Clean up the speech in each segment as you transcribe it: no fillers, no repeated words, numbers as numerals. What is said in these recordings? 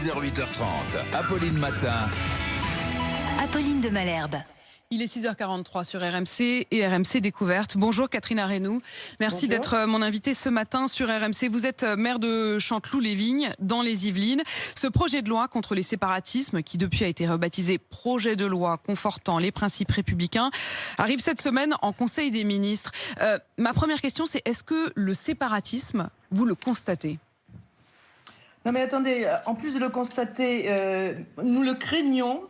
6h, 8h30. Apolline Matin. Apolline de Malherbe. Il est 6h43 sur RMC et RMC Découverte. Bonjour Catherine Arenou. Merci d'être mon invitée ce matin sur RMC. Vous êtes maire de Chanteloup-les-Vignes, dans les Yvelines. Ce projet de loi contre les séparatismes, qui depuis a été rebaptisé projet de loi confortant les principes républicains, arrive cette semaine en Conseil des ministres. Ma première question, c'est est-ce que le séparatisme, vous le constatez ? Non mais attendez, en plus de le constater, nous le craignons.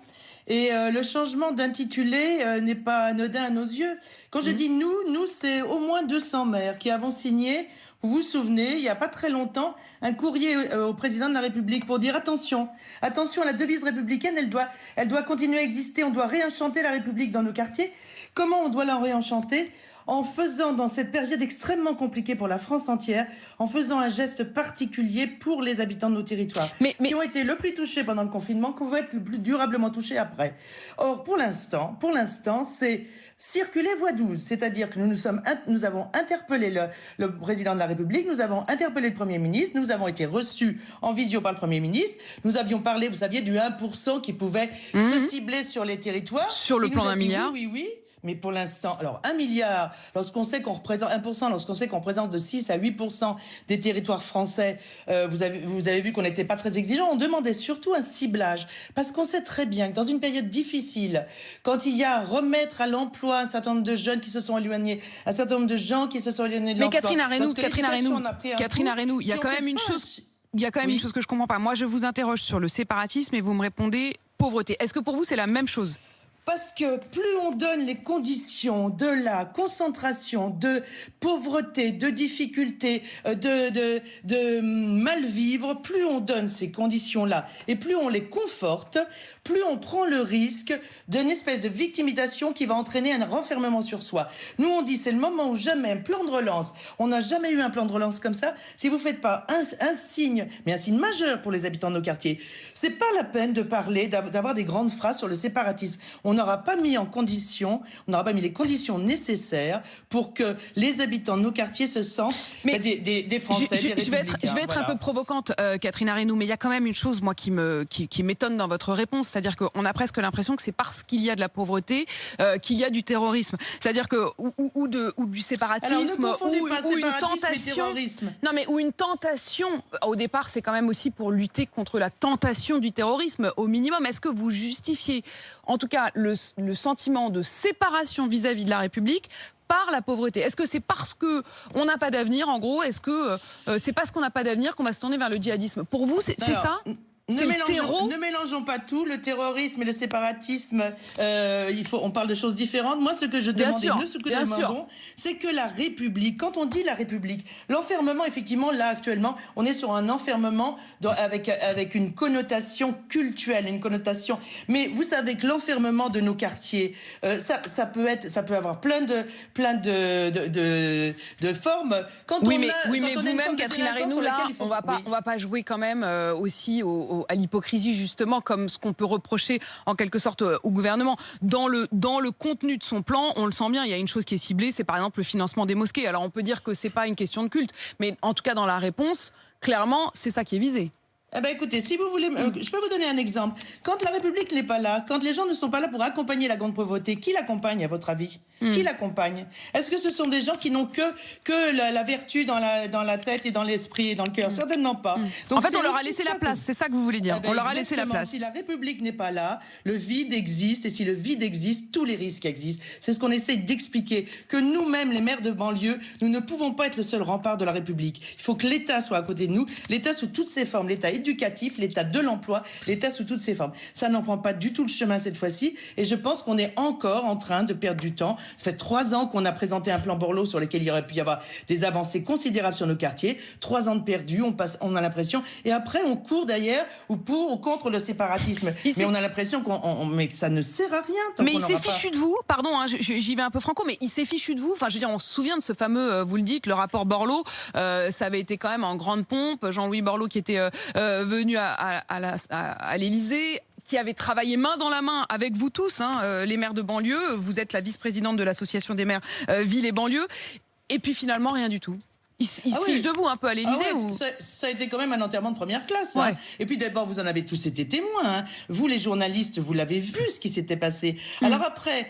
Et le changement d'intitulé n'est pas anodin à nos yeux. Quand je dis nous, c'est au moins 200 maires qui avons signé, vous vous souvenez, il n'y a pas très longtemps, un courrier au président de la République pour dire attention, la devise républicaine, elle doit continuer à exister, on doit réenchanter la République dans nos quartiers. Comment on doit la réenchanter ? En faisant, dans cette période extrêmement compliquée pour la France entière, en faisant un geste particulier pour les habitants de nos territoires, qui ont été le plus touchés pendant le confinement, qui vont être le plus durablement touchés après. Or, pour l'instant, c'est circuler voie 12, c'est-à-dire que nous avons interpellé le président de la République, nous avons interpellé le Premier ministre, nous avons été reçus en visio par le Premier ministre, nous avions parlé, vous saviez, du 1% qui pouvait se cibler sur les territoires. Sur le plan d'un milliard. Oui. Mais pour l'instant, alors 1 milliard, lorsqu'on sait qu'on représente 1%, lorsqu'on sait qu'on représente de 6 à 8% des territoires français, vous avez vu qu'on n'était pas très exigeant. On demandait surtout un ciblage. Parce qu'on sait très bien que dans une période difficile, quand il y a remettre à l'emploi un certain nombre de jeunes qui se sont éloignés, un certain nombre de gens qui se sont éloignés de l'emploi. Mais Catherine Arenou, il y a quand même une chose... Il y a quand même une chose que je ne comprends pas. Moi, je vous interroge sur le séparatisme et vous me répondez pauvreté. Est-ce que pour vous, c'est la même chose ? Parce que plus on donne les conditions de la concentration, de pauvreté, de difficulté, de mal vivre, plus on donne ces conditions-là et plus on les conforte, plus on prend le risque d'une espèce de victimisation qui va entraîner un renfermement sur soi. Nous, on dit c'est le moment où jamais un plan de relance, on n'a jamais eu un plan de relance comme ça, si vous ne faites pas un signe, mais un signe majeur pour les habitants de nos quartiers, c'est pas la peine de parler, d'avoir des grandes phrases sur le séparatisme. On n'aura pas mis les conditions nécessaires pour que les habitants de nos quartiers se sentent des Français, des Républicains. Je vais être un peu provocante, Catherine Arenou, mais il y a quand même une chose, moi, qui m'étonne dans votre réponse, c'est-à-dire qu'on a presque l'impression que c'est parce qu'il y a de la pauvreté qu'il y a du terrorisme, c'est-à-dire que ou du séparatisme, ou une tentation. Non, mais ou une tentation. Au départ, c'est quand même aussi pour lutter contre la tentation du terrorisme, au minimum. Est-ce que vous justifiez, en tout cas, le sentiment de séparation vis-à-vis de la République par la pauvreté? Est-ce que c'est parce qu'on n'a pas d'avenir, en gros? Est-ce que c'est parce qu'on n'a pas d'avenir qu'on va se tourner vers le djihadisme? Pour vous, c'est ça? Ne mélangeons pas tout, le terrorisme et le séparatisme, on parle de choses différentes. Moi, ce que je demande c'est que la République, quand on dit la République, l'enfermement, effectivement, là, actuellement, on est sur un enfermement avec une connotation cultuelle, une connotation. Mais vous savez que l'enfermement de nos quartiers, ça peut avoir plein de formes. Mais vous-même, Catherine Arenou, là, on va pas jouer quand même aussi à l'hypocrisie, justement, comme ce qu'on peut reprocher en quelque sorte au gouvernement. Dans le contenu de son plan, on le sent bien, il y a une chose qui est ciblée, c'est par exemple le financement des mosquées. Alors on peut dire que c'est pas une question de culte, mais en tout cas dans la réponse, clairement, c'est ça qui est visé. Eh ben écoutez, si vous voulez, je peux vous donner un exemple. Quand la République n'est pas là, quand les gens ne sont pas là pour accompagner la grande pauvreté, qui l'accompagne à votre avis? Qui l'accompagne? Est-ce que ce sont des gens qui n'ont que la vertu dans la tête et dans l'esprit et dans le cœur? Certainement pas. Donc, en fait, on leur a laissé la place, c'est ça que vous voulez dire. On leur a laissé la place. Si la République n'est pas là, le vide existe, et si le vide existe, tous les risques existent. C'est ce qu'on essaie d'expliquer, que nous-mêmes, les maires de banlieue, nous ne pouvons pas être le seul rempart de la République. Il faut que l'État soit à côté de nous, l'État sous toutes ses formes, l'État éducatif, l'État de l'emploi, l'État sous toutes ses formes. Ça n'en prend pas du tout le chemin cette fois-ci, et je pense qu'on est encore en train de perdre du temps. Ça fait 3 ans qu'on a présenté un plan Borloo sur lequel il aurait pu y avoir des avancées considérables sur nos quartiers. 3 ans de perdu, on a l'impression, et après on court derrière ou contre le séparatisme. Mais on a l'impression mais que ça ne sert à rien. Mais il s'est fichu de vous, pardon, j'y vais un peu franco, mais il s'est fichu de vous. Enfin, je veux dire, on se souvient de ce fameux, vous le dites, le rapport Borloo. Ça avait été quand même en grande pompe. Jean-Louis Borloo qui était venu à l'Élysée, qui avait travaillé main dans la main avec vous tous, les maires de banlieue. Vous êtes la vice-présidente de l'association des maires Ville et Banlieue. Et puis finalement, rien du tout. il se fiche de vous un peu à l'Élysée ou... ça a été quand même un enterrement de première classe. Hein. Ouais. Et puis d'abord, vous en avez tous été témoins. Hein. Vous, les journalistes, vous l'avez vu ce qui s'était passé. Alors après,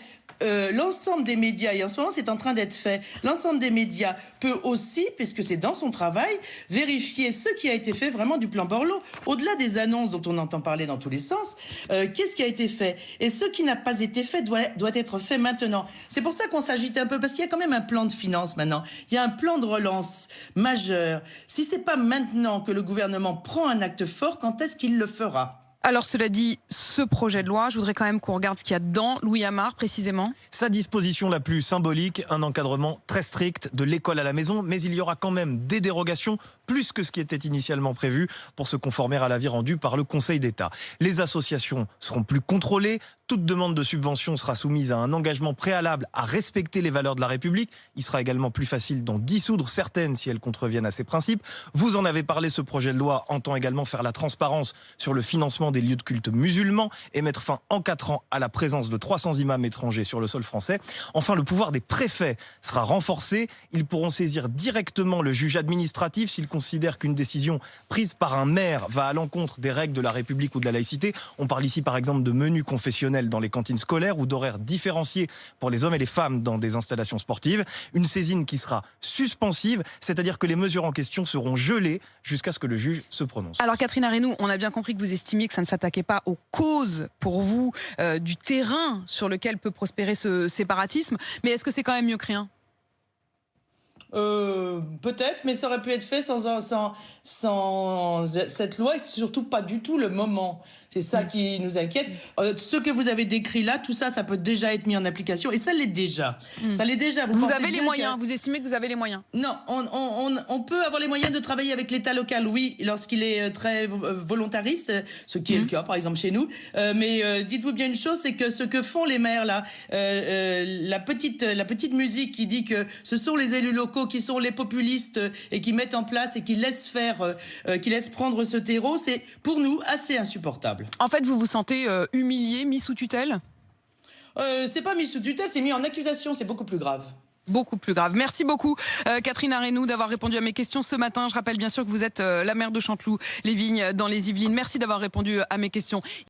l'ensemble des médias, et en ce moment c'est en train d'être fait, l'ensemble des médias peut aussi, puisque c'est dans son travail, vérifier ce qui a été fait vraiment du plan Borloo. Au-delà des annonces dont on entend parler dans tous les sens, qu'est-ce qui a été fait? Et ce qui n'a pas été fait doit être fait maintenant. C'est pour ça qu'on s'agite un peu, parce qu'il y a quand même un plan de finances maintenant. Il y a un plan de relance majeur. Si c'est pas maintenant que le gouvernement prend un acte fort, quand est-ce qu'il le fera? Alors cela dit, ce projet de loi, je voudrais quand même qu'on regarde ce qu'il y a dedans. Louis Amar, précisément. Sa disposition la plus symbolique, un encadrement très strict de l'école à la maison, mais il y aura quand même des dérogations, plus que ce qui était initialement prévu, pour se conformer à l'avis rendu par le Conseil d'État. Les associations seront plus contrôlées, toute demande de subvention sera soumise à un engagement préalable à respecter les valeurs de la République. Il sera également plus facile d'en dissoudre certaines si elles contreviennent à ces principes. Vous en avez parlé, ce projet de loi entend également faire la transparence sur le financement des lieux de culte musulmans et mettre fin en 4 ans à la présence de 300 imams étrangers sur le sol français. Enfin, le pouvoir des préfets sera renforcé. Ils pourront saisir directement le juge administratif s'ils considèrent qu'une décision prise par un maire va à l'encontre des règles de la République ou de la laïcité. On parle ici par exemple de menus confessionnels dans les cantines scolaires ou d'horaires différenciés pour les hommes et les femmes dans des installations sportives. Une saisine qui sera suspensive, c'est-à-dire que les mesures en question seront gelées jusqu'à ce que le juge se prononce. Alors Catherine Arenou, on a bien compris que vous estimiez que ça ne s'attaquait pas aux causes pour vous du terrain sur lequel peut prospérer ce séparatisme, mais est-ce que c'est quand même mieux que rien ? Peut-être, mais ça aurait pu être fait sans cette loi, et c'est surtout pas du tout le moment. C'est ça qui nous inquiète. Ce que vous avez décrit là, tout ça, ça peut déjà être mis en application, et ça l'est déjà. Ça l'est déjà. Vous avez les moyens, vous estimez que vous avez les moyens? Non, on peut avoir les moyens de travailler avec l'État local, oui, lorsqu'il est très volontariste, ce qui est le cas, par exemple, chez nous. Mais dites-vous bien une chose, c'est que ce que font les maires là, la petite musique qui dit que ce sont les élus locaux qui sont les populistes et qui mettent en place et qui laissent faire, qui laissent prendre ce terreau, c'est pour nous assez insupportable. En fait, vous vous sentez humilié, mis sous tutelle? C'est pas mis sous tutelle, c'est mis en accusation, c'est beaucoup plus grave. Beaucoup plus grave. Merci beaucoup Catherine Arenou d'avoir répondu à mes questions ce matin. Je rappelle bien sûr que vous êtes la maire de Chanteloup-les-Vignes dans les Yvelines. Merci d'avoir répondu à mes questions.